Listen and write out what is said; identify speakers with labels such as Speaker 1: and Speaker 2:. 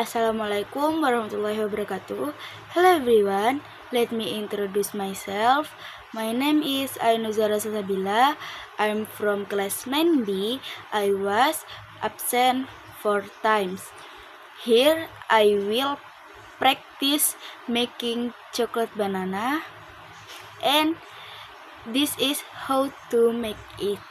Speaker 1: Assalamualaikum warahmatullahi wabarakatuh. Hello everyone, let me introduce myself. My name is Ainuzara Salsabila. I'm from class 9B. I was absent 4 times. Here I will practice making chocolate banana, and this is how to make it.